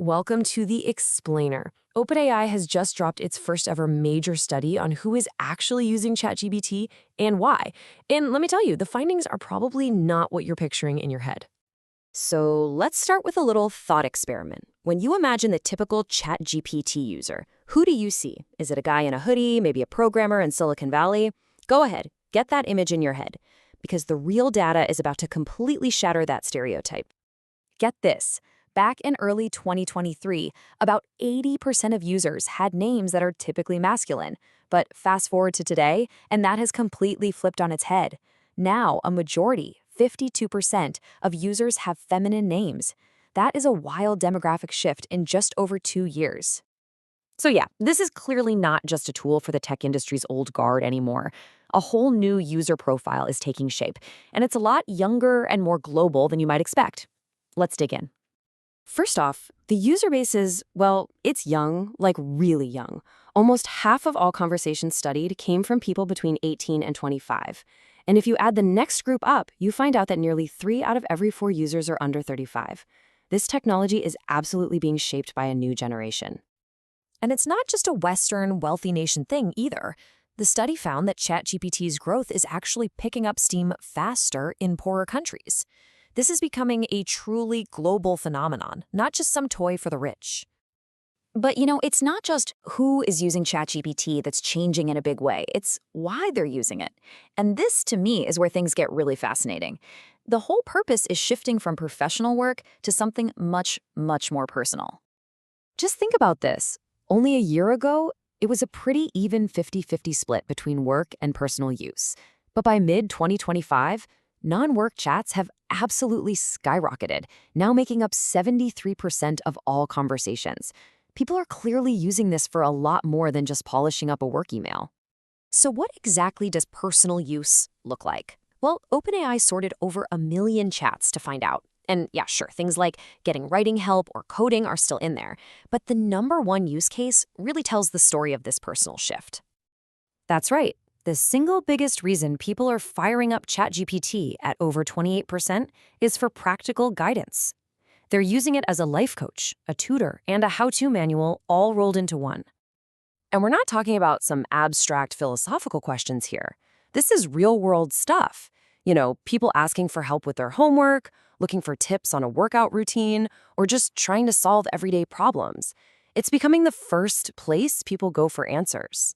Welcome to the Explainer. OpenAI has just dropped its first ever major study on who is actually using ChatGPT and why. And let me tell you, the findings are probably not what you're picturing in your head. So let's start with a little thought experiment. When you imagine the typical ChatGPT user, who do you see? Is it a guy in a hoodie, maybe a programmer in Silicon Valley? Go ahead, get that image in your head, because the real data is about to completely shatter that stereotype. Get this. Back in early 2023, about 80% of users had names that are typically masculine. But fast forward to today, and that has completely flipped on its head. Now, a majority, 52%, of users have feminine names. That is a wild demographic shift in just over 2 years. So yeah, this is clearly not just a tool for the tech industry's old guard anymore. A whole new user profile is taking shape, and it's a lot younger and more global than you might expect. Let's dig in. First off, the user base is, well, it's young, like really young. Almost half of all conversations studied came from people between 18 and 25. And if you add the next group up, you find out that nearly 3 out of every 4 users are under 35. This technology is absolutely being shaped by a new generation. And it's not just a Western, wealthy nation thing either. The study found that ChatGPT's growth is actually picking up steam faster in poorer countries. This is becoming a truly global phenomenon, not just some toy for the rich. But it's not just who is using ChatGPT that's changing in a big way. It's why they're using it. And this, to me, is where things get really fascinating. The whole purpose is shifting from professional work to something much, much more personal. Just think about this. Only a year ago, it was a pretty even 50-50 split between work and personal use. But by mid-2025, non-work chats have absolutely skyrocketed, now making up 73% of all conversations. People are clearly using this for a lot more than just polishing up a work email. So what exactly does personal use look like? Well, OpenAI sorted over 1 million chats to find out. And yeah, sure, things like getting writing help or coding are still in there. But the number one use case really tells the story of this personal shift. That's right. The single biggest reason people are firing up ChatGPT at over 28% is for practical guidance. They're using it as a life coach, a tutor, and a how-to manual all rolled into one. And we're not talking about some abstract philosophical questions here. This is real-world stuff. People asking for help with their homework, looking for tips on a workout routine, or just trying to solve everyday problems. It's becoming the first place people go for answers.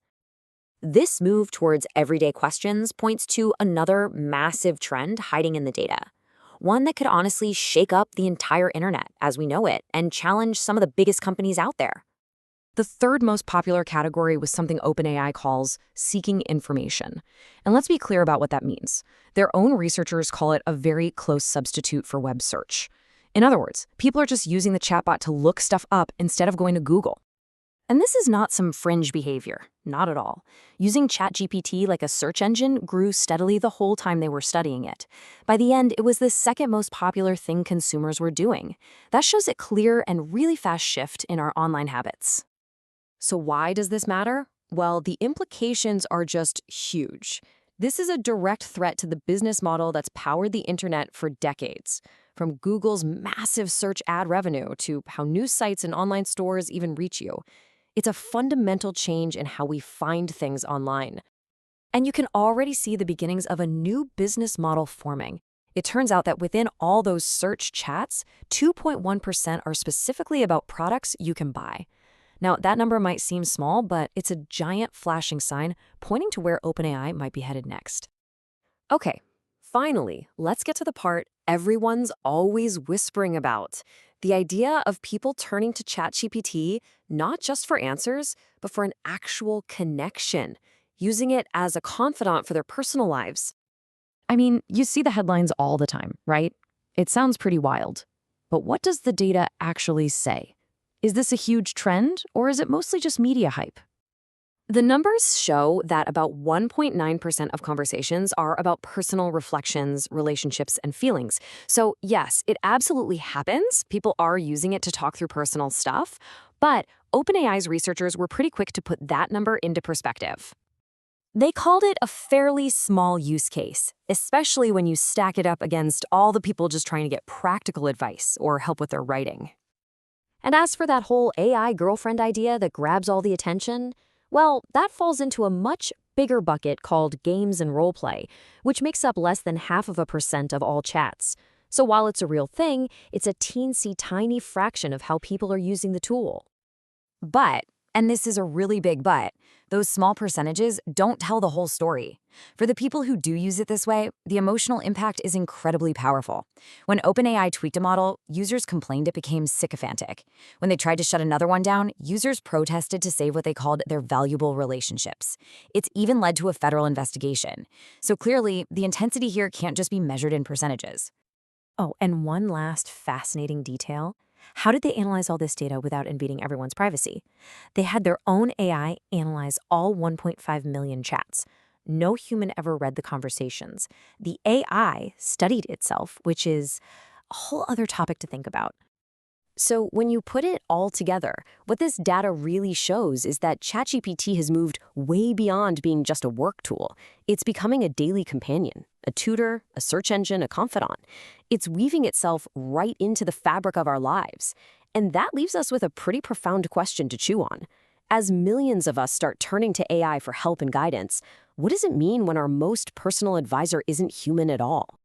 This move towards everyday questions points to another massive trend hiding in the data. One that could honestly shake up the entire internet as we know it and challenge some of the biggest companies out there. The third most popular category was something OpenAI calls seeking information. And let's be clear about what that means. Their own researchers call it a very close substitute for web search. In other words, people are just using the chatbot to look stuff up instead of going to Google. And this is not some fringe behavior, not at all. Using ChatGPT like a search engine grew steadily the whole time they were studying it. By the end, it was the second most popular thing consumers were doing. That shows a clear and really fast shift in our online habits. So why does this matter? Well, the implications are just huge. This is a direct threat to the business model that's powered the internet for decades. From Google's massive search ad revenue to how news sites and online stores even reach you. It's a fundamental change in how we find things online. And you can already see the beginnings of a new business model forming. It turns out that within all those search chats, 2.1% are specifically about products you can buy. Now, that number might seem small, but it's a giant flashing sign pointing to where OpenAI might be headed next. Okay, finally, let's get to the part everyone's always whispering about. The idea of people turning to ChatGPT not just for answers, but for an actual connection, using it as a confidant for their personal lives. I mean, you see the headlines all the time, right? It sounds pretty wild. But what does the data actually say? Is this a huge trend, or is it mostly just media hype? The numbers show that about 1.9% of conversations are about personal reflections, relationships, and feelings. So yes, it absolutely happens. People are using it to talk through personal stuff. But OpenAI's researchers were pretty quick to put that number into perspective. They called it a fairly small use case, especially when you stack it up against all the people just trying to get practical advice or help with their writing. And as for that whole AI girlfriend idea that grabs all the attention, well, that falls into a much bigger bucket called games and roleplay, which makes up less than 0.5% of all chats. So while it's a real thing, it's a teensy tiny fraction of how people are using the tool. But, and this is a really big but, those small percentages don't tell the whole story. For the people who do use it this way, the emotional impact is incredibly powerful. When OpenAI tweaked a model, users complained it became sycophantic. When they tried to shut another one down, users protested to save what they called their valuable relationships. It's even led to a federal investigation. So clearly, the intensity here can't just be measured in percentages. Oh, and one last fascinating detail. How did they analyze all this data without invading everyone's privacy? They had their own AI analyze all 1.5 million chats. No human ever read the conversations. The AI studied itself, which is a whole other topic to think about. So when you put it all together, what this data really shows is that ChatGPT has moved way beyond being just a work tool. It's becoming a daily companion, a tutor, a search engine, a confidant. It's weaving itself right into the fabric of our lives. And that leaves us with a pretty profound question to chew on. As millions of us start turning to AI for help and guidance, what does it mean when our most personal advisor isn't human at all?